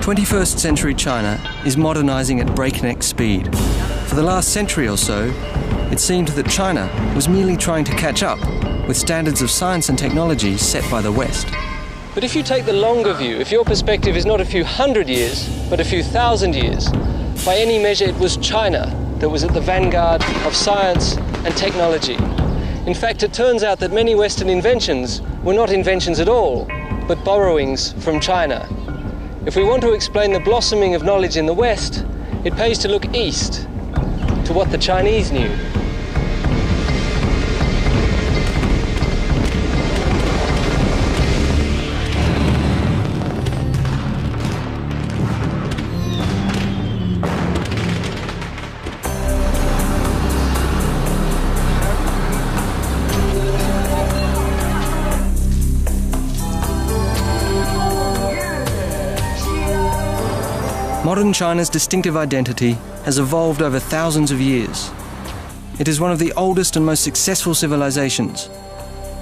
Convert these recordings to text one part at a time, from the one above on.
21st century China is modernising at breakneck speed. For the last century or so, it seemed that China was merely trying to catch up with standards of science and technology set by the West. But if you take the longer view, if your perspective is not a few hundred years, but a few thousand years, by any measure it was China that was at the vanguard of science and technology. In fact, it turns out that many Western inventions were not inventions at all, but borrowings from China. If we want to explain the blossoming of knowledge in the West, it pays to look east, to what the Chinese knew. Modern China's distinctive identity has evolved over thousands of years. It is one of the oldest and most successful civilizations,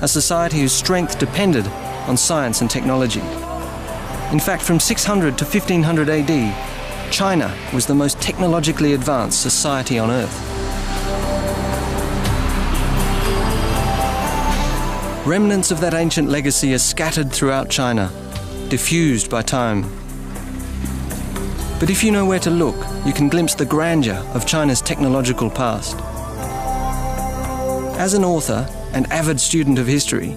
a society whose strength depended on science and technology. In fact, from 600 to 1500 AD, China was the most technologically advanced society on Earth. Remnants of that ancient legacy are scattered throughout China, diffused by time. But if you know where to look, you can glimpse the grandeur of China's technological past. As an author and avid student of history,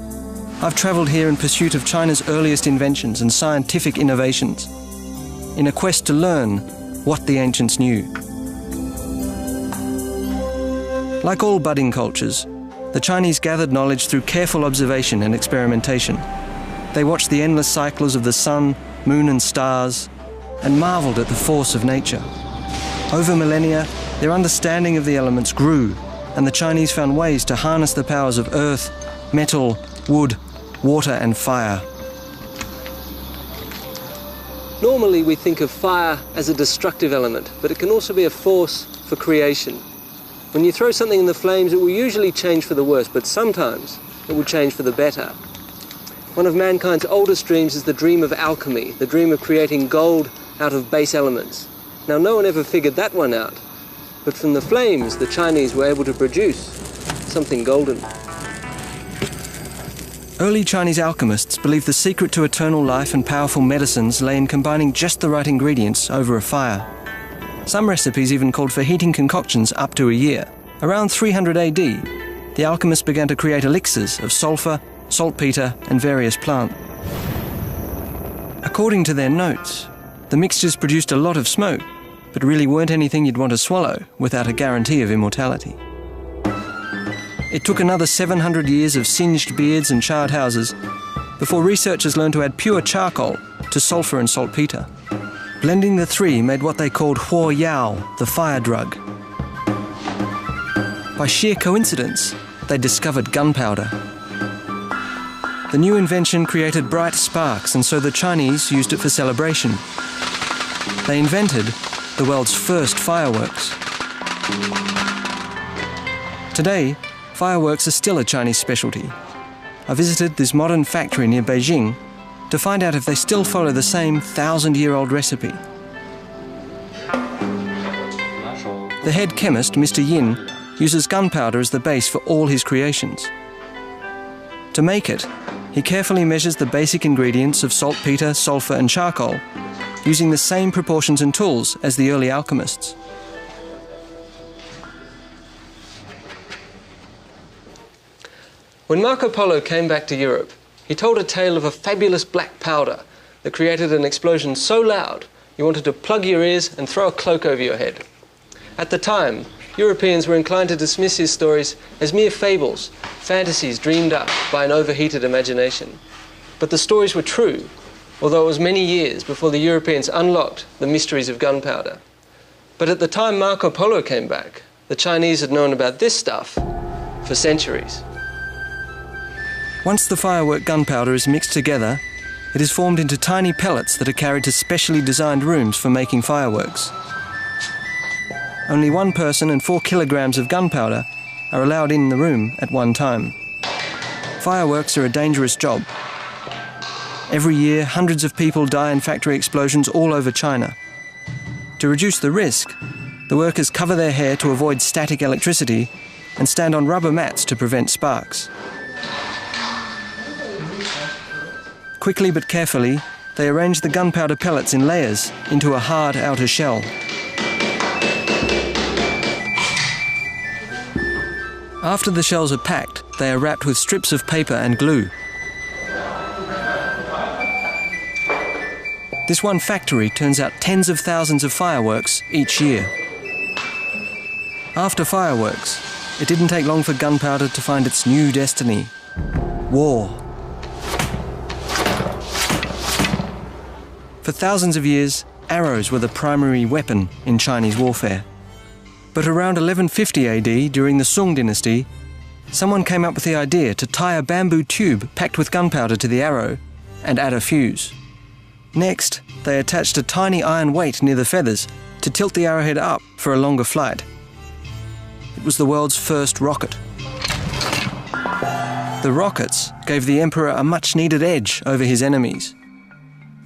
I've travelled here in pursuit of China's earliest inventions and scientific innovations, in a quest to learn what the ancients knew. Like all budding cultures, the Chinese gathered knowledge through careful observation and experimentation. They watched the endless cycles of the sun, moon and stars, and marvelled at the force of nature. Over millennia, their understanding of the elements grew, and the Chinese found ways to harness the powers of earth, metal, wood, water and fire. Normally we think of fire as a destructive element, but it can also be a force for creation. When you throw something in the flames, it will usually change for the worse, but sometimes it will change for the better. One of mankind's oldest dreams is the dream of alchemy, the dream of creating gold out of base elements. Now, no one ever figured that one out, but from the flames, the Chinese were able to produce something golden. Early Chinese alchemists believed the secret to eternal life and powerful medicines lay in combining just the right ingredients over a fire. Some recipes even called for heating concoctions up to a year. Around 300 AD, the alchemists began to create elixirs of sulfur, saltpeter and various plants. According to their notes, the mixtures produced a lot of smoke, but really weren't anything you'd want to swallow without a guarantee of immortality. It took another 700 years of singed beards and charred houses before researchers learned to add pure charcoal to sulfur and saltpeter. Blending the three made what they called huo yao, the fire drug. By sheer coincidence, they discovered gunpowder. The new invention created bright sparks, and so the Chinese used it for celebration. They invented the world's first fireworks. Today, fireworks are still a Chinese specialty. I visited this modern factory near Beijing to find out if they still follow the same 1,000-year-old recipe. The head chemist, Mr. Yin, uses gunpowder as the base for all his creations. To make it, he carefully measures the basic ingredients of saltpeter, sulfur and charcoal, using the same proportions and tools as the early alchemists. When Marco Polo came back to Europe, he told a tale of a fabulous black powder that created an explosion so loud you wanted to plug your ears and throw a cloak over your head. At the time, Europeans were inclined to dismiss his stories as mere fables, fantasies dreamed up by an overheated imagination. But the stories were true, although it was many years before the Europeans unlocked the mysteries of gunpowder. But at the time Marco Polo came back, the Chinese had known about this stuff for centuries. Once the firework gunpowder is mixed together, it is formed into tiny pellets that are carried to specially designed rooms for making fireworks. Only one person and 4 kilograms of gunpowder are allowed in the room at one time. Fireworks are a dangerous job. Every year, hundreds of people die in factory explosions all over China. To reduce the risk, the workers cover their hair to avoid static electricity and stand on rubber mats to prevent sparks. Quickly but carefully, they arrange the gunpowder pellets in layers into a hard outer shell. After the shells are packed, they are wrapped with strips of paper and glue. This one factory turns out tens of thousands of fireworks each year. After fireworks, it didn't take long for gunpowder to find its new destiny: war. For thousands of years, arrows were the primary weapon in Chinese warfare. But around 1150 AD, during the Sung dynasty, someone came up with the idea to tie a bamboo tube packed with gunpowder to the arrow and add a fuse. Next, they attached a tiny iron weight near the feathers to tilt the arrowhead up for a longer flight. It was the world's first rocket. The rockets gave the emperor a much-needed edge over his enemies.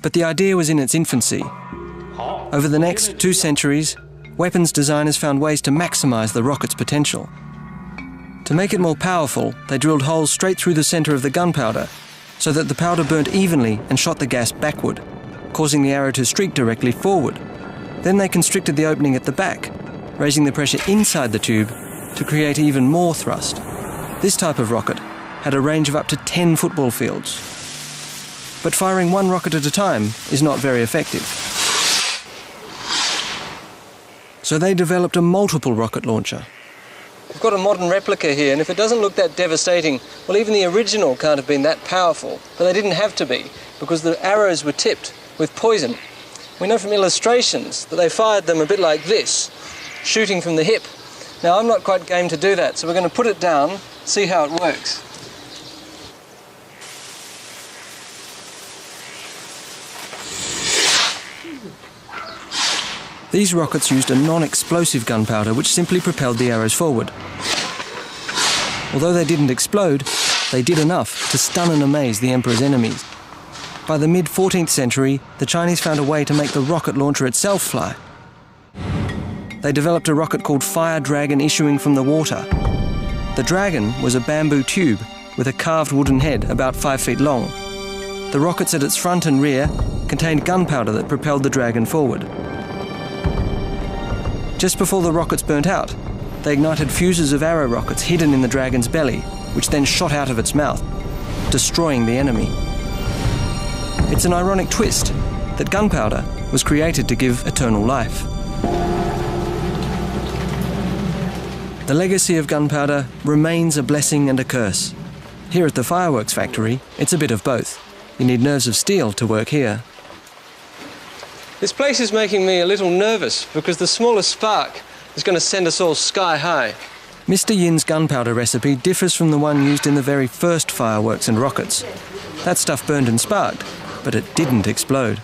But the idea was in its infancy. Over the next 2 centuries, weapons designers found ways to maximize the rocket's potential. To make it more powerful, they drilled holes straight through the center of the gunpowder so that the powder burnt evenly and shot the gas backward, causing the arrow to streak directly forward. Then they constricted the opening at the back, raising the pressure inside the tube to create even more thrust. This type of rocket had a range of up to 10 football fields. But firing one rocket at a time is not very effective. So they developed a multiple rocket launcher. We've got a modern replica here, and if it doesn't look that devastating, well, even the original can't have been that powerful, but they didn't have to be, because the arrows were tipped with poison. We know from illustrations that they fired them a bit like this, shooting from the hip. Now, I'm not quite game to do that, so we're going to put it down, see how it works. These rockets used a non-explosive gunpowder which simply propelled the arrows forward. Although they didn't explode, they did enough to stun and amaze the emperor's enemies. By the mid-14th century, the Chinese found a way to make the rocket launcher itself fly. They developed a rocket called Fire Dragon issuing from the water. The Dragon was a bamboo tube with a carved wooden head about 5 feet long. The rockets at its front and rear contained gunpowder that propelled the Dragon forward. Just before the rockets burnt out, they ignited fuses of arrow rockets hidden in the Dragon's belly, which then shot out of its mouth, destroying the enemy. It's an ironic twist that gunpowder was created to give eternal life. The legacy of gunpowder remains a blessing and a curse. Here at the fireworks factory, it's a bit of both. You need nerves of steel to work here. This place is making me a little nervous because the smallest spark is going to send us all sky high. Mr. Yin's gunpowder recipe differs from the one used in the very first fireworks and rockets. That stuff burned and sparked, but it didn't explode.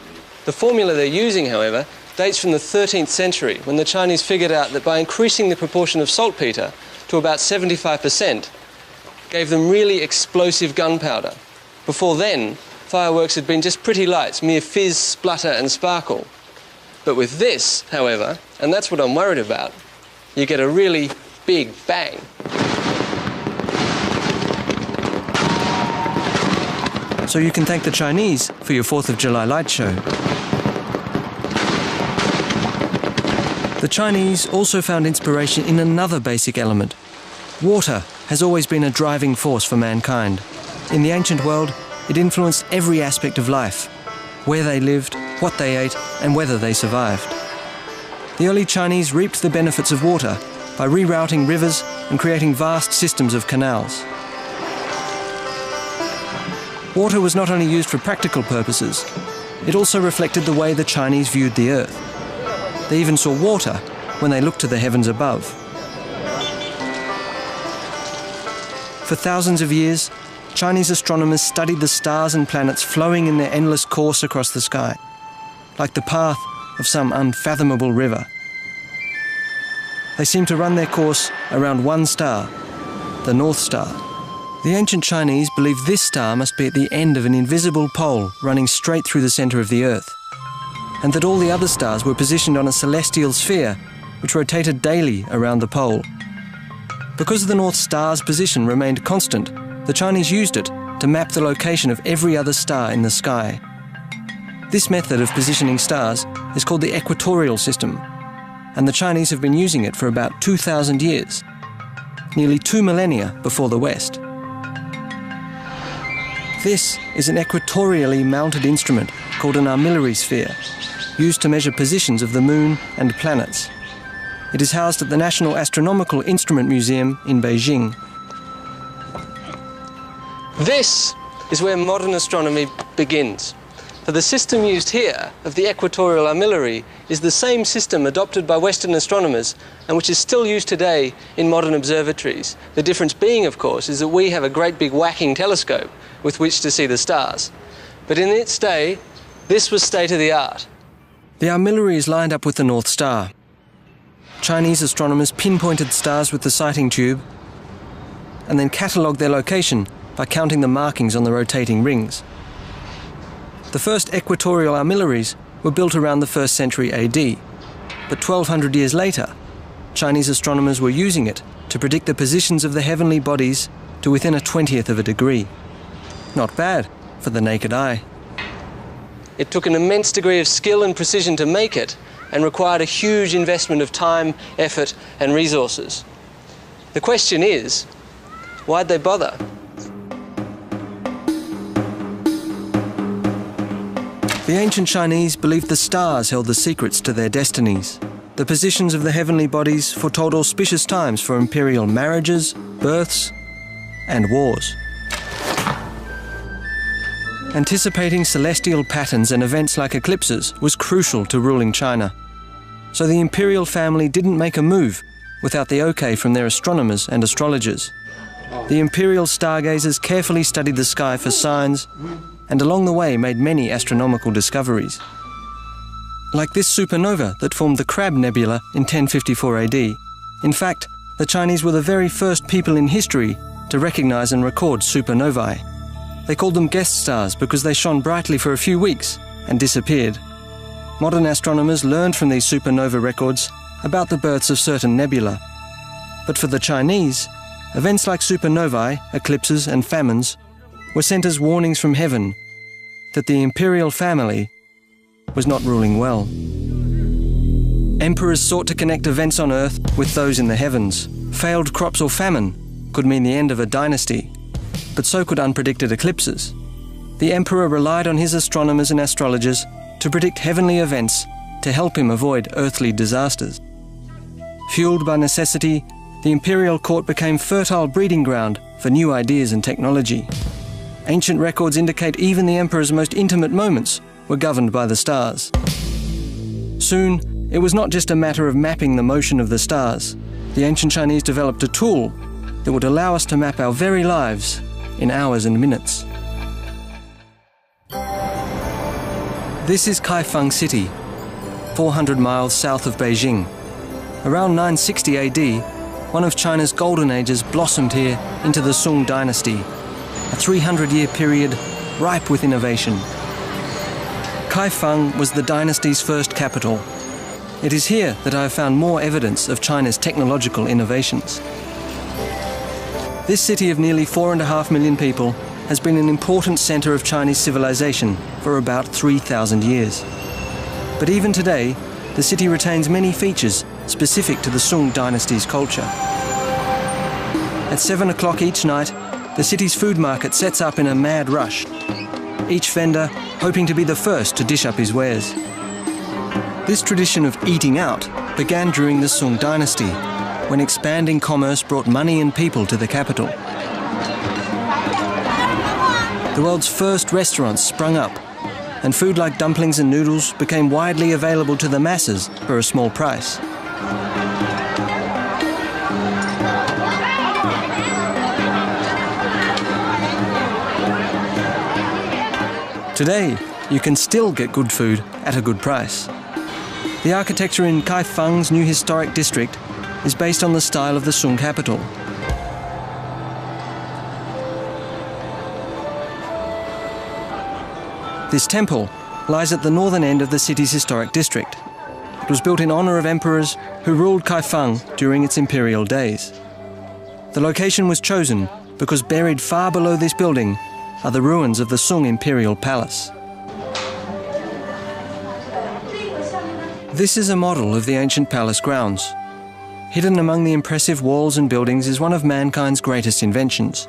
The formula they're using, however, dates from the 13th century, when the Chinese figured out that by increasing the proportion of saltpeter to about 75%, gave them really explosive gunpowder. Before then, fireworks had been just pretty lights, mere fizz, splutter and sparkle. But with this, however, and that's what I'm worried about, you get a really big bang. So you can thank the Chinese for your 4th of July light show. The Chinese also found inspiration in another basic element. Water has always been a driving force for mankind. In the ancient world, it influenced every aspect of life: where they lived, what they ate, and whether they survived. The early Chinese reaped the benefits of water by rerouting rivers and creating vast systems of canals. Water was not only used for practical purposes, it also reflected the way the Chinese viewed the earth. They even saw water when they looked to the heavens above. For thousands of years, Chinese astronomers studied the stars and planets flowing in their endless course across the sky, like the path of some unfathomable river. They seemed to run their course around one star, the North Star. The ancient Chinese believed this star must be at the end of an invisible pole running straight through the centre of the Earth, and that all the other stars were positioned on a celestial sphere which rotated daily around the pole. Because the North Star's position remained constant, the Chinese used it to map the location of every other star in the sky. This method of positioning stars is called the equatorial system, and the Chinese have been using it for about 2,000 years, nearly 2 millennia before the West. This is an equatorially mounted instrument called an armillary sphere, used to measure positions of the Moon and planets. It is housed at the National Astronomical Instrument Museum in Beijing. This is where modern astronomy begins. For the system used here of the equatorial armillary is the same system adopted by Western astronomers and which is still used today in modern observatories. The difference being, of course, is that we have a great big whacking telescope with which to see the stars. But in its day, this was state-of-the-art. The armillary is lined up with the North Star. Chinese astronomers pinpointed stars with the sighting tube and then catalogued their location by counting the markings on the rotating rings. The first equatorial armillaries were built around the 1st century AD, but 1,200 years later, Chinese astronomers were using it to predict the positions of the heavenly bodies to within a 20th of a degree. Not bad for the naked eye. It took an immense degree of skill and precision to make it and required a huge investment of time, effort and resources. The question is, why'd they bother? The ancient Chinese believed the stars held the secrets to their destinies. The positions of the heavenly bodies foretold auspicious times for imperial marriages, births and wars. Anticipating celestial patterns and events like eclipses was crucial to ruling China. So the imperial family didn't make a move without the okay from their astronomers and astrologers. The imperial stargazers carefully studied the sky for signs and along the way made many astronomical discoveries. Like this supernova that formed the Crab Nebula in 1054 AD. In fact, the Chinese were the very first people in history to recognize and record supernovae. They called them guest stars because they shone brightly for a few weeks and disappeared. Modern astronomers learned from these supernova records about the births of certain nebulae. But for the Chinese, events like supernovae, eclipses and famines were sent as warnings from heaven that the imperial family was not ruling well. Emperors sought to connect events on Earth with those in the heavens. Failed crops or famine could mean the end of a dynasty, but so could unpredicted eclipses. The emperor relied on his astronomers and astrologers to predict heavenly events to help him avoid earthly disasters. Fueled by necessity, the imperial court became fertile breeding ground for new ideas and technology. Ancient records indicate even the emperor's most intimate moments were governed by the stars. Soon, it was not just a matter of mapping the motion of the stars. The ancient Chinese developed a tool that would allow us to map our very lives in hours and minutes. This is Kaifeng City, 400 miles south of Beijing. Around 960 AD, one of China's golden ages blossomed here into the Song dynasty, a 300-year period ripe with innovation. Kaifeng was the dynasty's first capital. It is here that I have found more evidence of China's technological innovations. This city of nearly 4.5 million people has been an important centre of Chinese civilization for about 3,000 years. But even today, the city retains many features specific to the Song dynasty's culture. At 7 o'clock each night, the city's food market sets up in a mad rush, each vendor hoping to be the first to dish up his wares. This tradition of eating out began during the Song dynasty, when expanding commerce brought money and people to the capital. The world's first restaurants sprung up, and food like dumplings and noodles became widely available to the masses for a small price. Today, you can still get good food at a good price. The architecture in Kaifeng's new historic district is based on the style of the Song capital. This temple lies at the northern end of the city's historic district. It was built in honour of emperors who ruled Kaifeng during its imperial days. The location was chosen because buried far below this building are the ruins of the Sung Imperial Palace. This is a model of the ancient palace grounds. Hidden among the impressive walls and buildings is one of mankind's greatest inventions,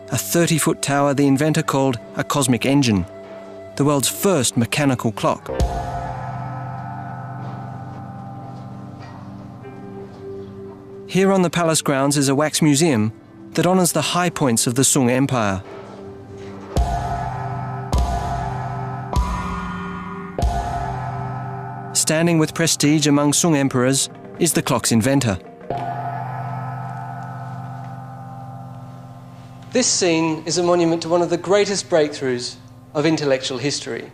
a 30-foot tower the inventor called a cosmic engine, the world's first mechanical clock. Here on the palace grounds is a wax museum that honours the high points of the Sung Empire. Standing with prestige among Sung emperors is the clock's inventor. This scene is a monument to one of the greatest breakthroughs of intellectual history.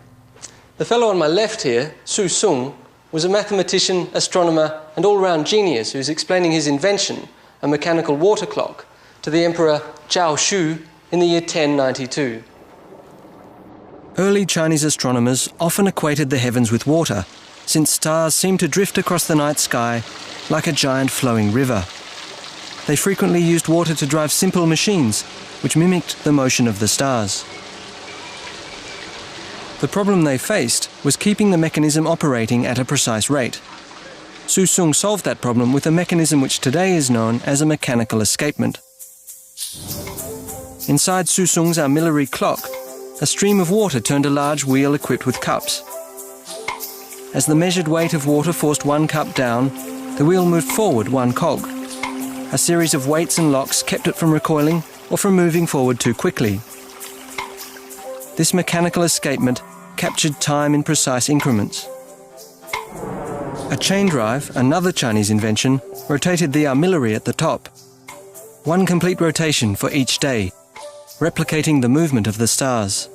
The fellow on my left here, Su Sung, was a mathematician, astronomer, and all-round genius who's explaining his invention, a mechanical water clock, to the Emperor Zhao Shu in the year 1092. Early Chinese astronomers often equated the heavens with water, since stars seemed to drift across the night sky like a giant flowing river. They frequently used water to drive simple machines, which mimicked the motion of the stars. The problem they faced was keeping the mechanism operating at a precise rate. Su Sung solved that problem with a mechanism which today is known as a mechanical escapement. Inside Su Sung's armillary clock, a stream of water turned a large wheel equipped with cups. As the measured weight of water forced one cup down, the wheel moved forward one cog. A series of weights and locks kept it from recoiling or from moving forward too quickly. This mechanical escapement captured time in precise increments. A chain drive, another Chinese invention, rotated the armillary at the top. One complete rotation for each day, replicating the movement of the stars.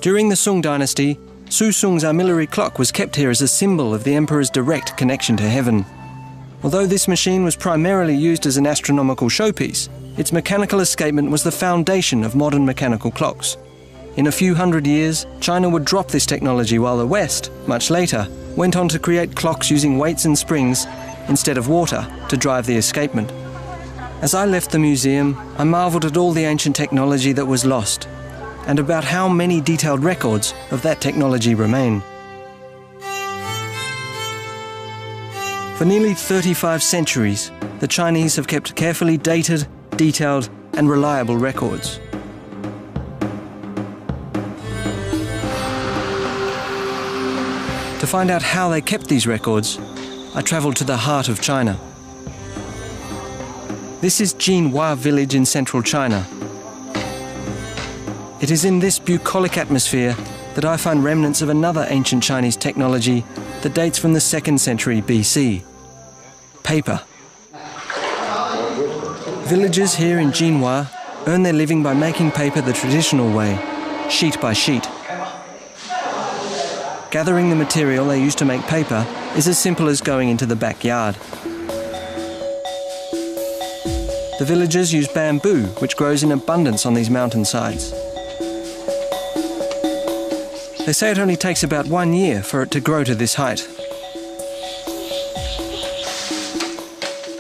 During the Sung dynasty, Su Sung's armillary clock was kept here as a symbol of the emperor's direct connection to heaven. Although this machine was primarily used as an astronomical showpiece, its mechanical escapement was the foundation of modern mechanical clocks. In a few hundred years, China would drop this technology while the West, much later, went on to create clocks using weights and springs instead of water to drive the escapement. As I left the museum, I marvelled at all the ancient technology that was lost, and about how many detailed records of that technology remain. For nearly 35 centuries, the Chinese have kept carefully dated, detailed, and reliable records. To find out how they kept these records, I travelled to the heart of China. This is Jinhua village in central China. It is in this bucolic atmosphere that I find remnants of another ancient Chinese technology that dates from the 2nd century BC. Paper. Villagers here in Jinhua earn their living by making paper the traditional way, sheet by sheet. Gathering the material they use to make paper is as simple as going into the backyard. The villagers use bamboo, which grows in abundance on these mountainsides. They say it only takes about 1 year for it to grow to this height.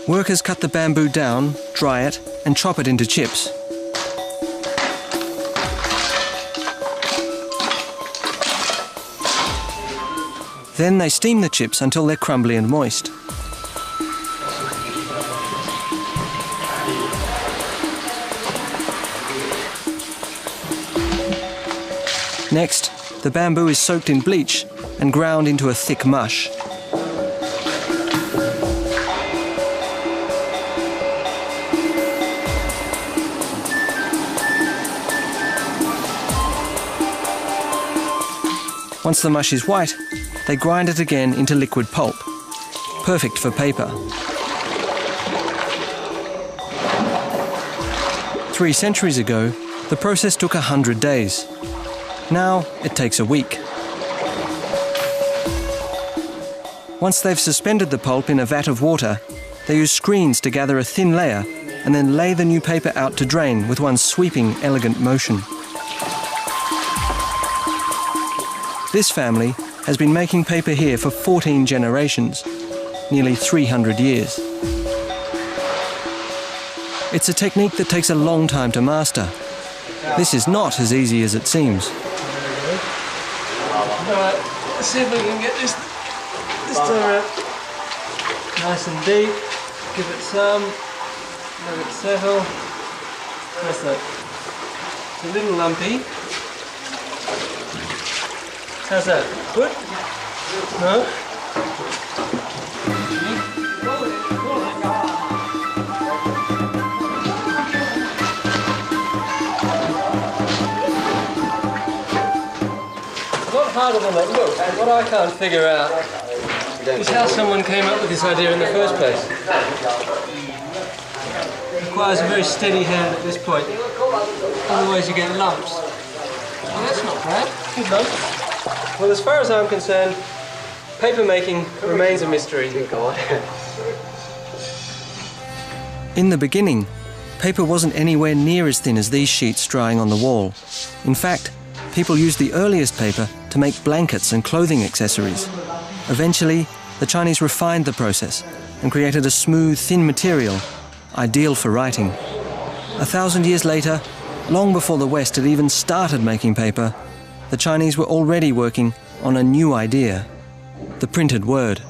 Workers cut the bamboo down, dry it, and chop it into chips. Then they steam the chips until they're crumbly and moist. Next, the bamboo is soaked in bleach and ground into a thick mush. Once the mush is white, they grind it again into liquid pulp, perfect for paper. 3 centuries ago, the process took 100 days. Now it takes a week. Once they've suspended the pulp in a vat of water, they use screens to gather a thin layer and then lay the new paper out to drain with one sweeping, elegant motion. This family has been making paper here for 14 generations, nearly 300 years. It's a technique that takes a long time to master. This is not as easy as it seems. Alright, let's see if we can get this time around. Nice and deep. Give it some. Let it settle. That's it. It's a little lumpy. How's that? Good? No? It's a lot harder than that. Look, and what I can't figure out is how someone came up with this idea in the first place. It requires a very steady hand at this point. Otherwise you get lumps. Well, that's not bad. Good lump. Well, as far as I'm concerned, paper making remains a mystery. In the beginning, paper wasn't anywhere near as thin as these sheets drying on the wall. In fact, people used the earliest paper to make blankets and clothing accessories. Eventually, the Chinese refined the process and created a smooth, thin material, ideal for writing. 1,000 years later, long before the West had even started making paper, the Chinese were already working on a new idea, the printed word.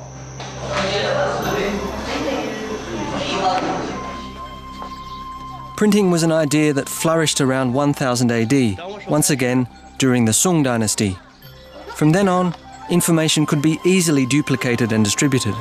Printing was an idea that flourished around 1000 AD, once again during the Song dynasty. From then on, information could be easily duplicated and distributed.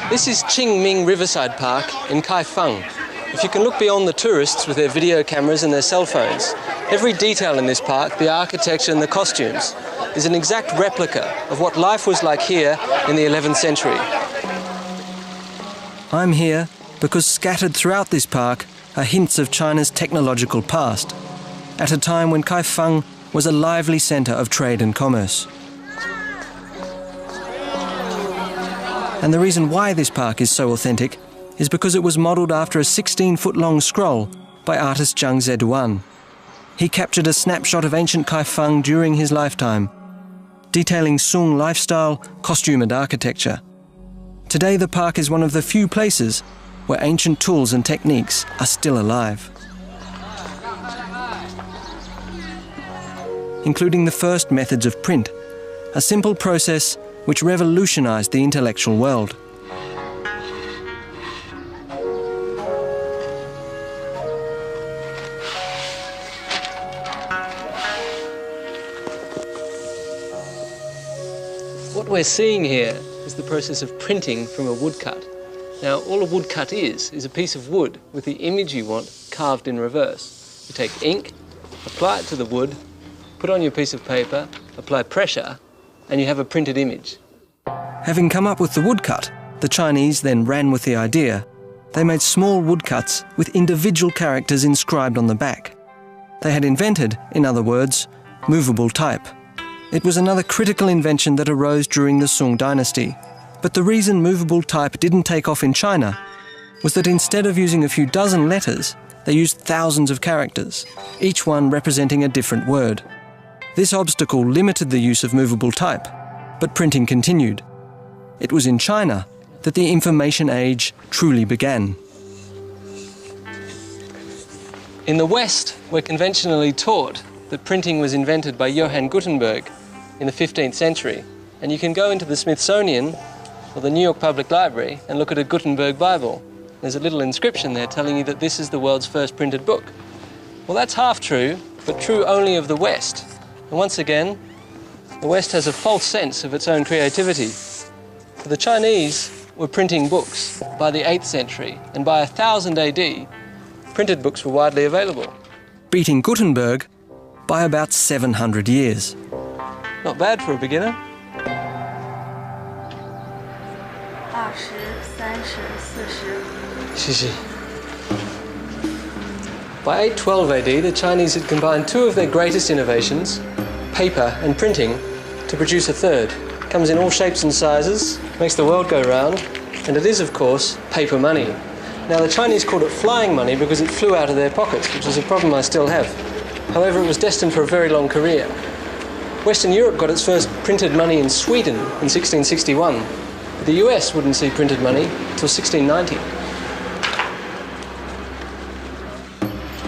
This is Qingming Riverside Park in Kaifeng. If you can look beyond the tourists with their video cameras and their cell phones, every detail in this park, the architecture and the costumes, is an exact replica of what life was like here in the 11th century. I'm here because scattered throughout this park are hints of China's technological past, at a time when Kaifeng was a lively centre of trade and commerce. And the reason why this park is so authentic is because it was modelled after a 16-foot-long scroll by artist Zhang Zeduan. He captured a snapshot of ancient Kaifeng during his lifetime, detailing Song lifestyle, costume and architecture. Today the park is one of the few places where ancient tools and techniques are still alive, including the first methods of print, a simple process which revolutionized the intellectual world. What we're seeing here is the process of printing from a woodcut. Now, all a woodcut is a piece of wood with the image you want carved in reverse. You take ink, apply it to the wood, put on your piece of paper, apply pressure, and you have a printed image. Having come up with the woodcut, the Chinese then ran with the idea. They made small woodcuts with individual characters inscribed on the back. They had invented, in other words, movable type. It was another critical invention that arose during the Song dynasty. But the reason movable type didn't take off in China was that instead of using a few dozen letters, they used thousands of characters, each one representing a different word. This obstacle limited the use of movable type, but printing continued. It was in China that the information age truly began. In the West, we're conventionally taught that printing was invented by Johann Gutenberg in the 15th century. And you can go into the Smithsonian or the New York Public Library and look at a Gutenberg Bible. There's a little inscription there telling you that this is the world's first printed book. Well, that's half true, but true only of the West. And once again, the West has a false sense of its own creativity. The Chinese were printing books by the 8th century, and by 1000 AD, printed books were widely available. Beating Gutenberg by about 700 years. Not bad for a beginner. 20, 30, 40. By 812 AD, the Chinese had combined two of their greatest innovations, paper and printing, to produce a third. It comes in all shapes and sizes, makes the world go round, and it is, of course, paper money. Now, the Chinese called it flying money because it flew out of their pockets, which is a problem I still have. However, it was destined for a very long career. Western Europe got its first printed money in Sweden in 1661. But the US wouldn't see printed money until 1690.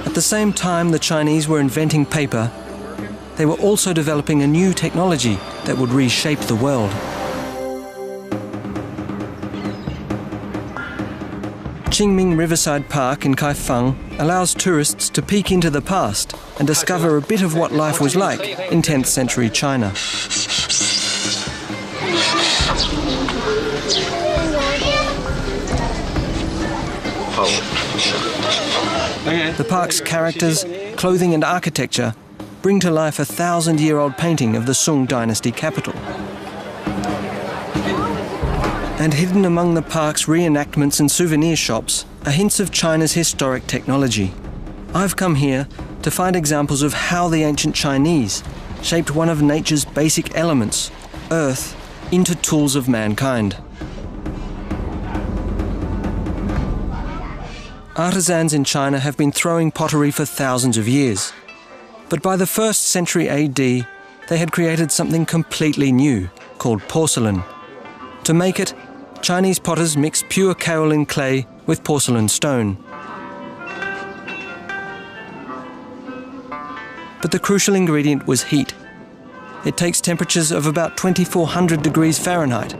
At the same time the Chinese were inventing paper, they were also developing a new technology that would reshape the world. Qingming Riverside Park in Kaifeng allows tourists to peek into the past and discover a bit of what life was like in 10th century China. The park's characters, clothing and architecture bring to life a 1,000-year-old painting of the Sung dynasty capital. And hidden among the park's reenactments and souvenir shops are hints of China's historic technology. I've come here to find examples of how the ancient Chinese shaped one of nature's basic elements, earth, into tools of mankind. Artisans in China have been throwing pottery for thousands of years. But by the 1st century AD, they had created something completely new, called porcelain. To make it, Chinese potters mixed pure kaolin clay with porcelain stone. But the crucial ingredient was heat. It takes temperatures of about 2400 degrees Fahrenheit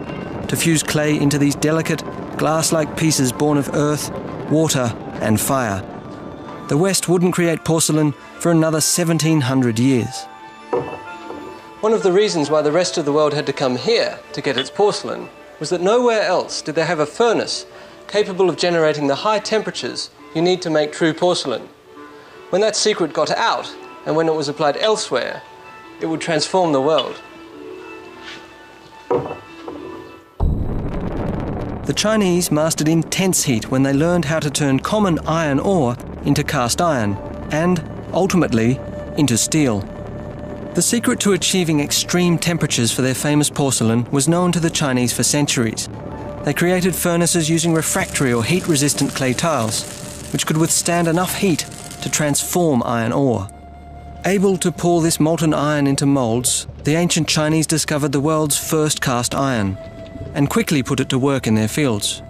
to fuse clay into these delicate, glass-like pieces born of earth, water and fire. The West wouldn't create porcelain for another 1700 years. One of the reasons why the rest of the world had to come here to get its porcelain was that nowhere else did they have a furnace capable of generating the high temperatures you need to make true porcelain. When that secret got out, and when it was applied elsewhere, it would transform the world. The Chinese mastered intense heat when they learned how to turn common iron ore into cast iron and, ultimately, into steel. The secret to achieving extreme temperatures for their famous porcelain was known to the Chinese for centuries. They created furnaces using refractory or heat-resistant clay tiles, which could withstand enough heat to transform iron ore. Able to pour this molten iron into moulds, the ancient Chinese discovered the world's first cast iron and quickly put it to work in their fields.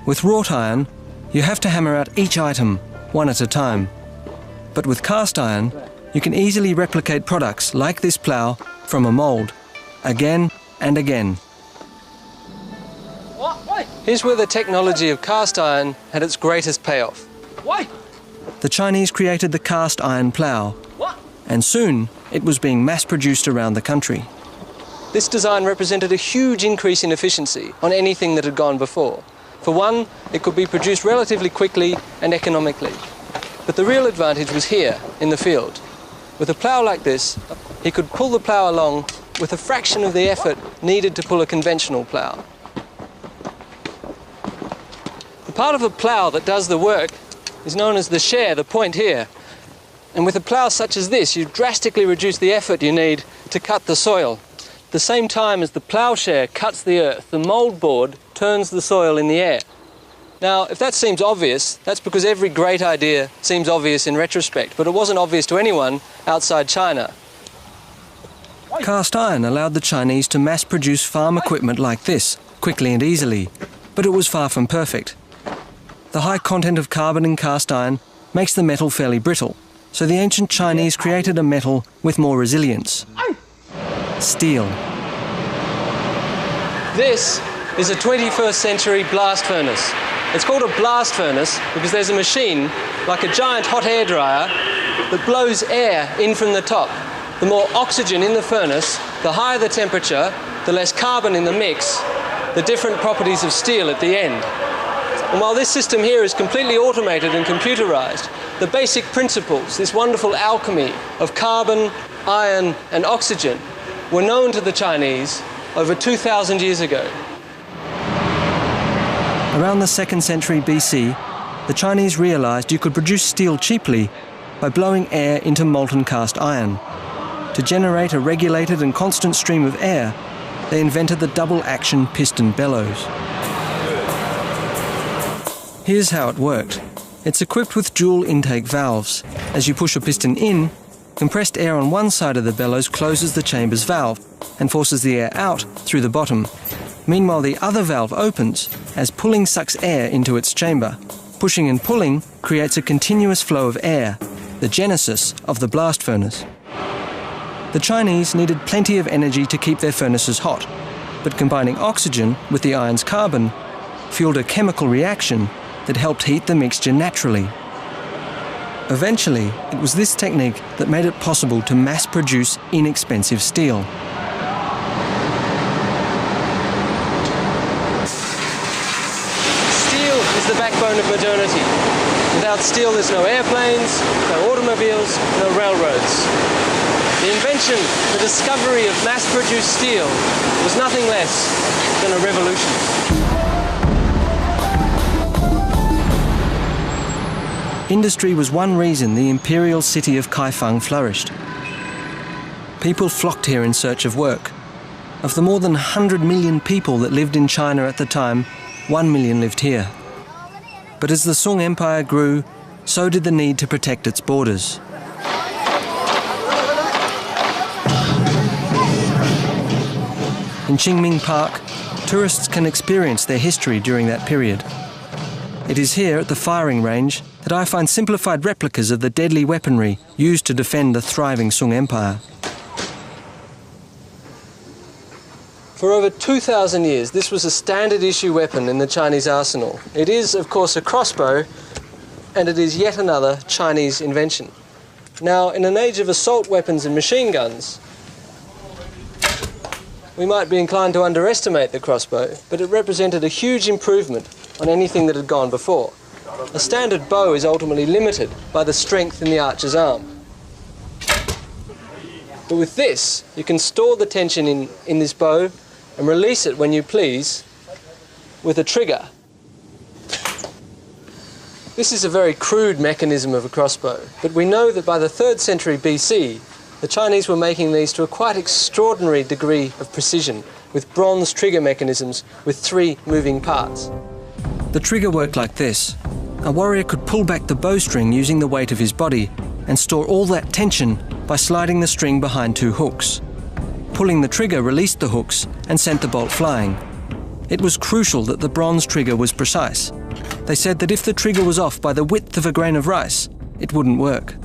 With wrought iron, you have to hammer out each item, one at a time. But with cast iron, you can easily replicate products like this plough from a mould, again and again. Here's where the technology of cast iron had its greatest payoff. The Chinese created the cast iron plough, and soon it was being mass-produced around the country. This design represented a huge increase in efficiency on anything that had gone before. For one, it could be produced relatively quickly and economically. But the real advantage was here, in the field. With a plough like this, he could pull the plough along with a fraction of the effort needed to pull a conventional plough. The part of the plough that does the work is known as the share, the point here. And with a plough such as this, you drastically reduce the effort you need to cut the soil. At the same time as the ploughshare cuts the earth, the mould board turns the soil in the air. Now, if that seems obvious, that's because every great idea seems obvious in retrospect, but it wasn't obvious to anyone outside China. Cast iron allowed the Chinese to mass-produce farm equipment like this, quickly and easily, but it was far from perfect. The high content of carbon in cast iron makes the metal fairly brittle, so the ancient Chinese created a metal with more resilience: steel. This is a 21st century blast furnace. It's called a blast furnace because there's a machine, like a giant hot air dryer, that blows air in from the top. The more oxygen in the furnace, the higher the temperature, the less carbon in the mix, the different properties of steel at the end. And while this system here is completely automated and computerized, the basic principles, this wonderful alchemy of carbon, iron, and oxygen, were known to the Chinese over 2,000 years ago. Around the 2nd century BC, the Chinese realized you could produce steel cheaply by blowing air into molten cast iron. To generate a regulated and constant stream of air, they invented the double-action piston bellows. Here's how it worked. It's equipped with dual intake valves. As you push a piston in, compressed air on one side of the bellows closes the chamber's valve and forces the air out through the bottom. Meanwhile, the other valve opens as pulling sucks air into its chamber. Pushing and pulling creates a continuous flow of air, the genesis of the blast furnace. The Chinese needed plenty of energy to keep their furnaces hot, but combining oxygen with the iron's carbon fueled a chemical reaction that helped heat the mixture naturally. Eventually, it was this technique that made it possible to mass-produce inexpensive steel. Steel is the backbone of modernity. Without steel, there's no airplanes, no automobiles, no railroads. The invention, the discovery of mass-produced steel was nothing less than a revolution. Industry was one reason the imperial city of Kaifeng flourished. People flocked here in search of work. Of the more than 100 million people that lived in China at the time, 1 million lived here. But as the Song Empire grew, so did the need to protect its borders. In Qingming Park, tourists can experience their history during that period. It is here at the firing range that I find simplified replicas of the deadly weaponry used to defend the thriving Song Empire. For over 2,000 years, this was a standard issue weapon in the Chinese arsenal. It is, of course, a crossbow, and it is yet another Chinese invention. Now, in an age of assault weapons and machine guns, we might be inclined to underestimate the crossbow, but it represented a huge improvement on anything that had gone before. A standard bow is ultimately limited by the strength in the archer's arm. But with this, you can store the tension in this bow and release it when you please with a trigger. This is a very crude mechanism of a crossbow, but we know that by the 3rd century BC, the Chinese were making these to a quite extraordinary degree of precision, with bronze trigger mechanisms with 3 moving parts. The trigger worked like this. A warrior could pull back the bowstring using the weight of his body and store all that tension by sliding the string behind 2 hooks. Pulling the trigger released the hooks and sent the bolt flying. It was crucial that the bronze trigger was precise. They said that if the trigger was off by the width of a grain of rice, it wouldn't work.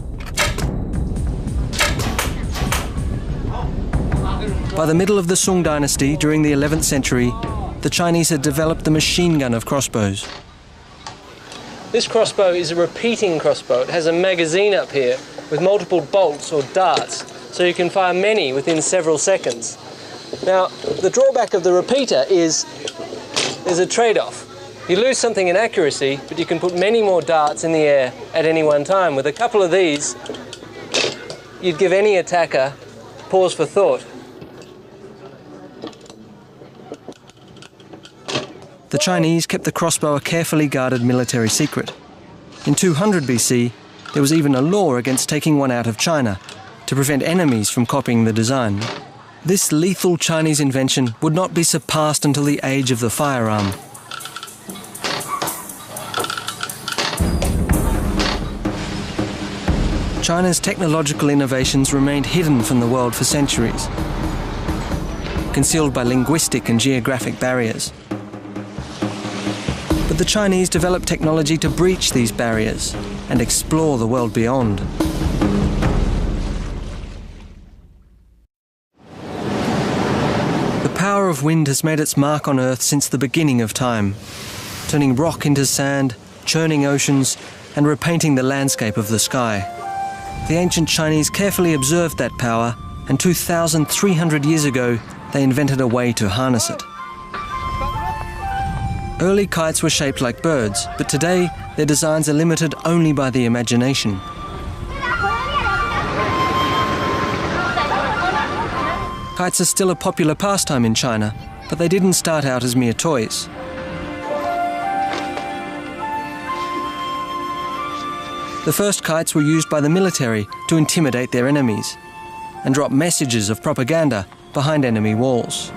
By the middle of the Song dynasty, during the 11th century, the Chinese had developed the machine gun of crossbows. This crossbow is a repeating crossbow. It has a magazine up here with multiple bolts or darts, so you can fire many within several seconds. Now, the drawback of the repeater is there's a trade-off. You lose something in accuracy, but you can put many more darts in the air at any one time. With a couple of these, you'd give any attacker pause for thought. The Chinese kept the crossbow a carefully guarded military secret. In 200 BC, there was even a law against taking one out of China to prevent enemies from copying the design. This lethal Chinese invention would not be surpassed until the age of the firearm. China's technological innovations remained hidden from the world for centuries, concealed by linguistic and geographic barriers. But the Chinese developed technology to breach these barriers and explore the world beyond. The power of wind has made its mark on Earth since the beginning of time, turning rock into sand, churning oceans, and repainting the landscape of the sky. The ancient Chinese carefully observed that power, and 2,300 years ago, they invented a way to harness it. Early kites were shaped like birds, but today their designs are limited only by the imagination. Kites are still a popular pastime in China, but they didn't start out as mere toys. The first kites were used by the military to intimidate their enemies and drop messages of propaganda behind enemy walls.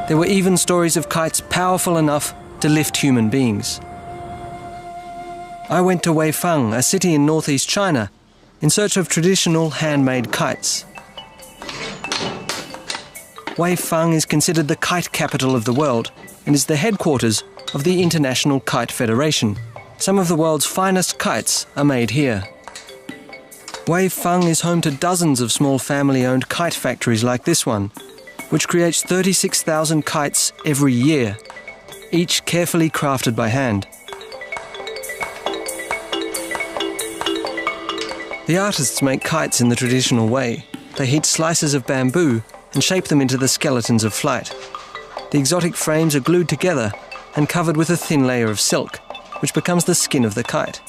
There were even stories of kites powerful enough to lift human beings. I went to Weifang, a city in northeast China, in search of traditional handmade kites. Weifang is considered the kite capital of the world and is the headquarters of the International Kite Federation. Some of the world's finest kites are made here. Weifang is home to dozens of small family-owned kite factories like this one, which creates 36,000 kites every year, each carefully crafted by hand. The artists make kites in the traditional way. They heat slices of bamboo and shape them into the skeletons of flight. The exotic frames are glued together and covered with a thin layer of silk, which becomes the skin of the kite.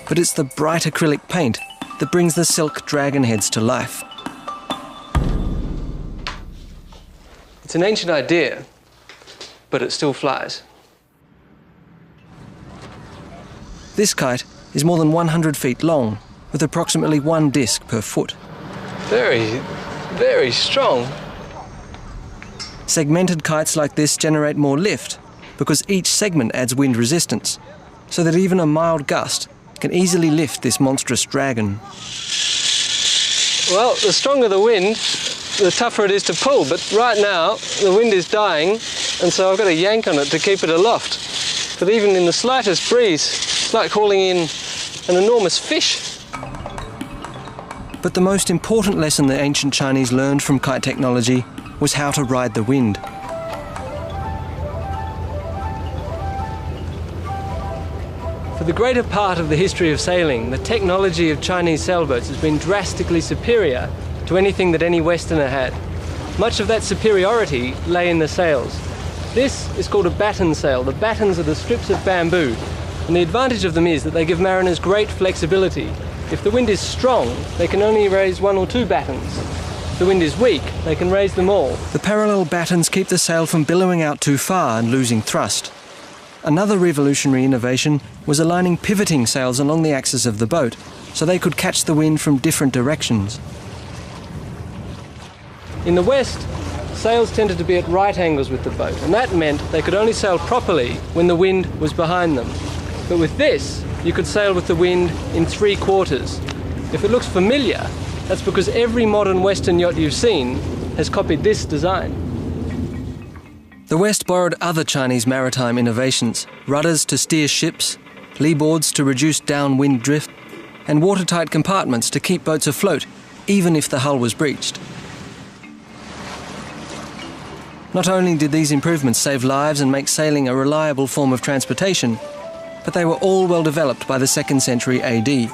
But it's the bright acrylic paint that brings the silk dragon heads to life. It's an ancient idea, but it still flies. This kite is more than 100 feet long, with approximately one disc per foot. Very, very strong. Segmented kites like this generate more lift because each segment adds wind resistance, so that even a mild gust can easily lift this monstrous dragon. Well, the stronger the wind, the tougher it is to pull, but right now the wind is dying, and so I've got to yank on it to keep it aloft. But even in the slightest breeze, it's like hauling in an enormous fish. But the most important lesson the ancient Chinese learned from kite technology was how to ride the wind. For the greater part of the history of sailing, the technology of Chinese sailboats has been drastically superior to anything that any Westerner had. Much of that superiority lay in the sails. This is called a batten sail. The battens are the strips of bamboo, and the advantage of them is that they give mariners great flexibility. If the wind is strong, they can only raise one or two battens. If the wind is weak, they can raise them all. The parallel battens keep the sail from billowing out too far and losing thrust. Another revolutionary innovation was aligning pivoting sails along the axis of the boat, so they could catch the wind from different directions. In the west, sails tended to be at right angles with the boat, and that meant they could only sail properly when the wind was behind them. But with this, you could sail with the wind in 3/4. If it looks familiar, that's because every modern Western yacht you've seen has copied this design. The West borrowed other Chinese maritime innovations: rudders to steer ships, leeboards to reduce downwind drift, and watertight compartments to keep boats afloat, even if the hull was breached. Not only did these improvements save lives and make sailing a reliable form of transportation, but they were all well developed by the 2nd century AD.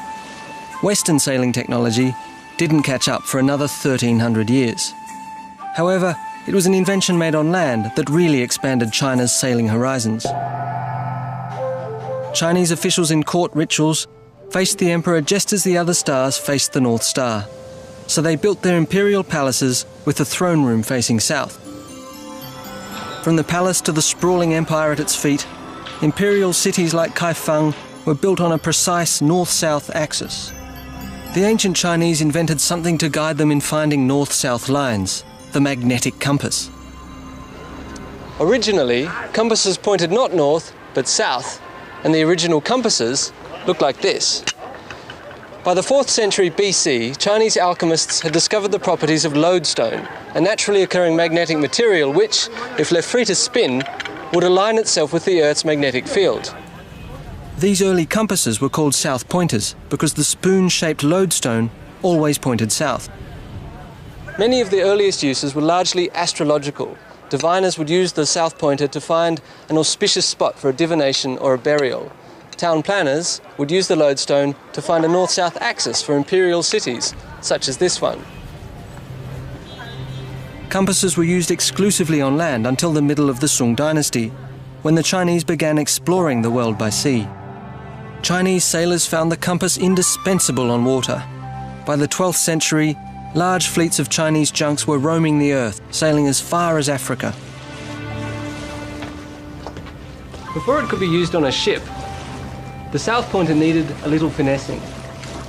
Western sailing technology didn't catch up for another 1300 years. However, it was an invention made on land that really expanded China's sailing horizons. Chinese officials in court rituals faced the emperor just as the other stars faced the North Star, so they built their imperial palaces with the throne room facing south. From the palace to the sprawling empire at its feet, imperial cities like Kaifeng were built on a precise north-south axis. The ancient Chinese invented something to guide them in finding north-south lines: the magnetic compass. Originally, compasses pointed not north, but south, and the original compasses looked like this. By the 4th century BC, Chinese alchemists had discovered the properties of lodestone, a naturally occurring magnetic material which, if left free to spin, would align itself with the Earth's magnetic field. These early compasses were called south pointers because the spoon-shaped lodestone always pointed south. Many of the earliest uses were largely astrological. Diviners would use the south pointer to find an auspicious spot for a divination or a burial. Town planners would use the lodestone to find a north-south axis for imperial cities, such as this one. Compasses were used exclusively on land until the middle of the Sung dynasty, when the Chinese began exploring the world by sea. Chinese sailors found the compass indispensable on water. By the 12th century, large fleets of Chinese junks were roaming the earth, sailing as far as Africa. Before it could be used on a ship, the south pointer needed a little finessing.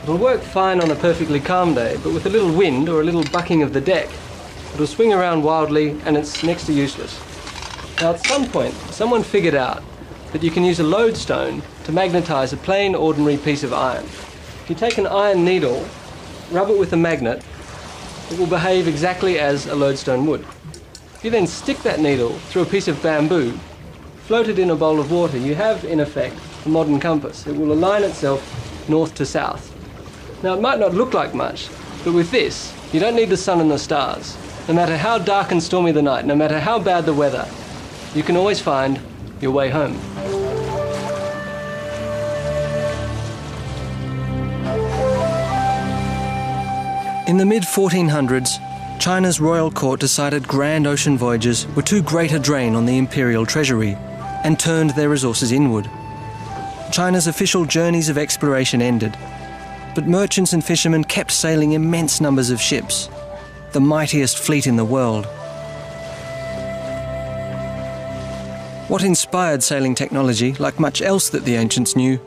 It'll work fine on a perfectly calm day, but with a little wind or a little bucking of the deck, it'll swing around wildly and it's next to useless. Now at some point, someone figured out that you can use a lodestone to magnetise a plain, ordinary piece of iron. If you take an iron needle, rub it with a magnet, it will behave exactly as a lodestone would. If you then stick that needle through a piece of bamboo, float it in a bowl of water, you have, in effect, a modern compass. It will align itself north to south. Now, it might not look like much, but with this, you don't need the sun and the stars. No matter how dark and stormy the night, no matter how bad the weather, you can always find your way home. In the mid-1400s, China's royal court decided grand ocean voyages were too great a drain on the imperial treasury and turned their resources inward. China's official journeys of exploration ended, but merchants and fishermen kept sailing immense numbers of ships, the mightiest fleet in the world. What inspired sailing technology, like much else that the ancients knew,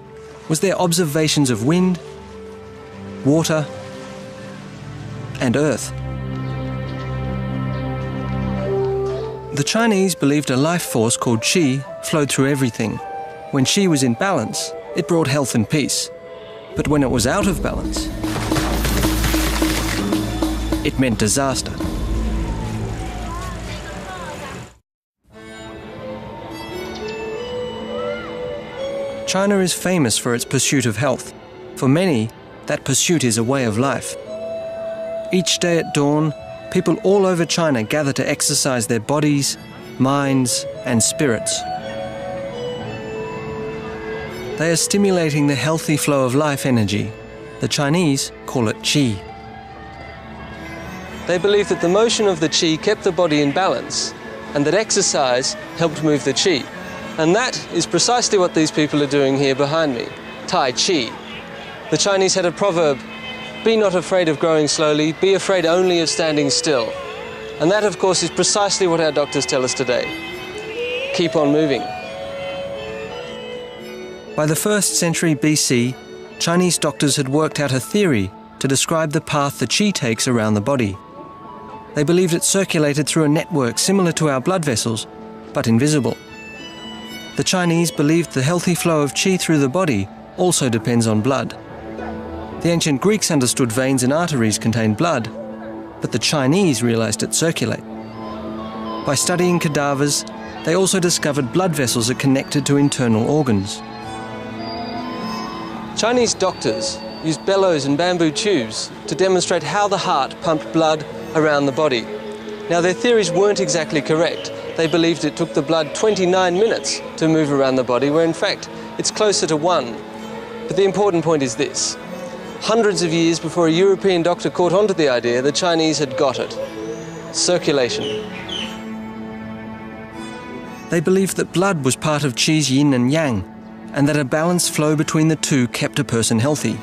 was their observations of wind, water, and earth. The Chinese believed a life force called qi flowed through everything. When qi was in balance, it brought health and peace. But when it was out of balance, it meant disaster. China is famous for its pursuit of health. For many, that pursuit is a way of life. Each day at dawn, people all over China gather to exercise their bodies, minds, and spirits. They are stimulating the healthy flow of life energy. The Chinese call it qi. They believed that the motion of the qi kept the body in balance and that exercise helped move the qi. And that is precisely what these people are doing here behind me, Tai Chi. The Chinese had a proverb, "Be not afraid of growing slowly, be afraid only of standing still." And that, of course, is precisely what our doctors tell us today. Keep on moving. By the 1st century BC, Chinese doctors had worked out a theory to describe the path the qi takes around the body. They believed it circulated through a network similar to our blood vessels, but invisible. The Chinese believed the healthy flow of qi through the body also depends on blood. The ancient Greeks understood veins and arteries contained blood, but the Chinese realized it circulated. By studying cadavers, they also discovered blood vessels are connected to internal organs. Chinese doctors used bellows and bamboo tubes to demonstrate how the heart pumped blood around the body. Now, their theories weren't exactly correct. They believed it took the blood 29 minutes to move around the body, where in fact it's closer to 1. But the important point is this. Hundreds of years before a European doctor caught on to the idea, the Chinese had got it. Circulation. They believed that blood was part of Qi's yin and yang, and that a balanced flow between the two kept a person healthy.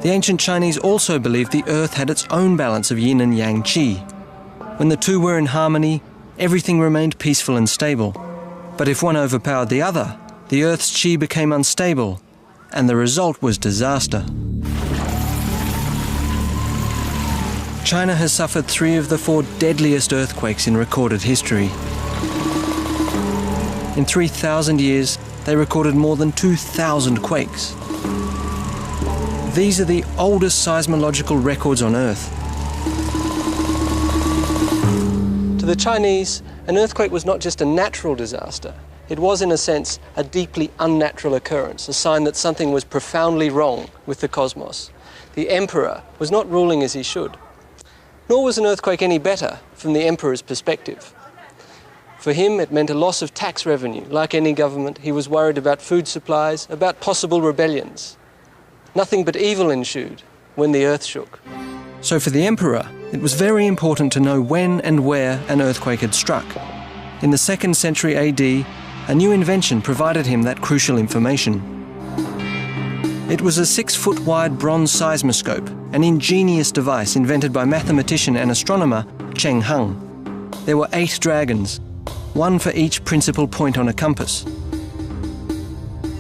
The ancient Chinese also believed the earth had its own balance of yin and yang Qi. When the two were in harmony, everything remained peaceful and stable. But if one overpowered the other, the earth's Qi became unstable, and the result was disaster. China has suffered 3 of the 4 deadliest earthquakes in recorded history. In 3,000 years, they recorded more than 2,000 quakes. These are the oldest seismological records on Earth. To the Chinese, an earthquake was not just a natural disaster. It was, in a sense, a deeply unnatural occurrence, a sign that something was profoundly wrong with the cosmos. The emperor was not ruling as he should. Nor was an earthquake any better from the emperor's perspective. For him, it meant a loss of tax revenue. Like any government, he was worried about food supplies, about possible rebellions. Nothing but evil ensued when the earth shook. So for the emperor, it was very important to know when and where an earthquake had struck. In the 2nd century AD, a new invention provided him that crucial information. It was a 6-foot-wide bronze seismoscope, an ingenious device invented by mathematician and astronomer Cheng Hung. There were 8 dragons, one for each principal point on a compass.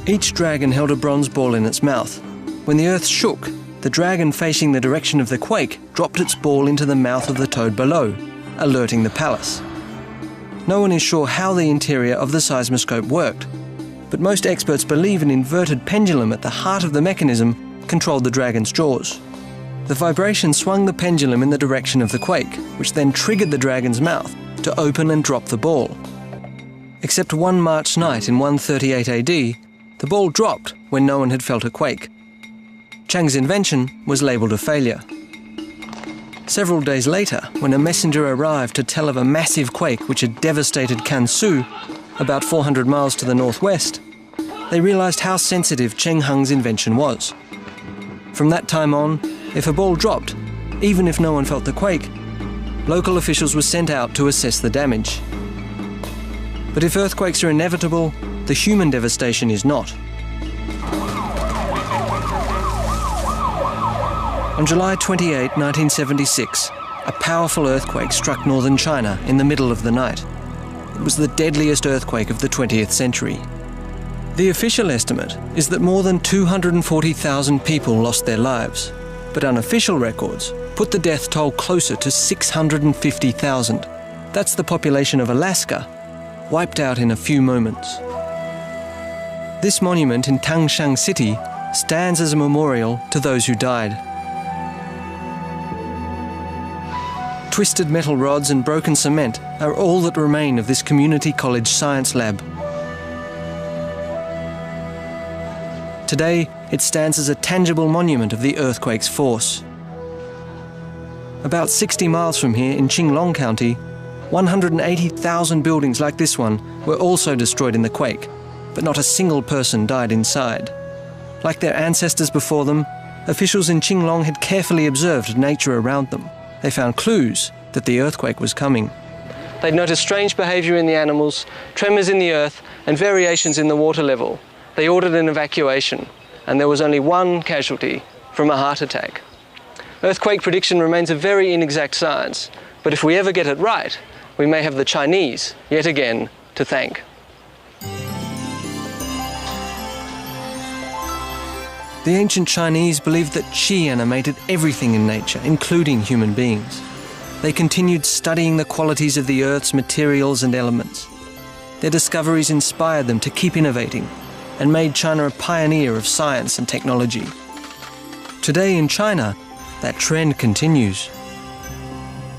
Each dragon held a bronze ball in its mouth. When the earth shook, the dragon facing the direction of the quake dropped its ball into the mouth of the toad below, alerting the palace. No one is sure how the interior of the seismoscope worked, but most experts believe an inverted pendulum at the heart of the mechanism controlled the dragon's jaws. The vibration swung the pendulum in the direction of the quake, which then triggered the dragon's mouth to open and drop the ball. Except one March night in 138 AD, the ball dropped when no one had felt a quake. Chang's invention was labelled a failure. Several days later, when a messenger arrived to tell of a massive quake which had devastated Kansu, about 400 miles to the northwest, they realised how sensitive Cheng Hung's invention was. From that time on, if a ball dropped, even if no one felt the quake, local officials were sent out to assess the damage. But if earthquakes are inevitable, the human devastation is not. On July 28, 1976, a powerful earthquake struck northern China in the middle of the night. It was the deadliest earthquake of the 20th century. The official estimate is that more than 240,000 people lost their lives, but unofficial records put the death toll closer to 650,000. That's the population of Alaska, wiped out in a few moments. This monument in Tangshan City stands as a memorial to those who died. Twisted metal rods and broken cement are all that remain of this community college science lab. Today, it stands as a tangible monument of the earthquake's force. About 60 miles from here in Qinglong County, 180,000 buildings like this one were also destroyed in the quake, but not a single person died inside. Like their ancestors before them, officials in Qinglong had carefully observed nature around them. They found clues that the earthquake was coming. They'd noticed strange behaviour in the animals, tremors in the earth, and variations in the water level. They ordered an evacuation, and there was only one casualty from a heart attack. Earthquake prediction remains a very inexact science, but if we ever get it right, we may have the Chinese, yet again, to thank. The ancient Chinese believed that qi animated everything in nature, including human beings. They continued studying the qualities of the Earth's materials and elements. Their discoveries inspired them to keep innovating and made China a pioneer of science and technology. Today in China, that trend continues.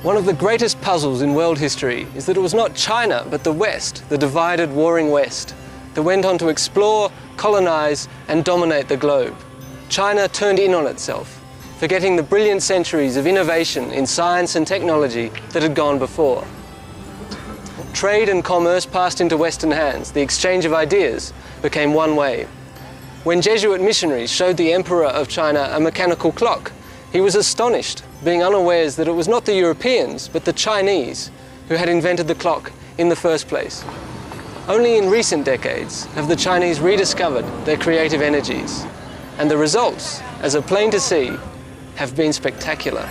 One of the greatest puzzles in world history is that it was not China, but the West, the divided, warring West, that went on to explore, colonize, and dominate the globe. China turned in on itself, forgetting the brilliant centuries of innovation in science and technology that had gone before. Trade and commerce passed into Western hands. The exchange of ideas became one way. When Jesuit missionaries showed the Emperor of China a mechanical clock, he was astonished, being unawares that it was not the Europeans, but the Chinese who had invented the clock in the first place. Only in recent decades have the Chinese rediscovered their creative energies, and the results, as are plain to see, have been spectacular.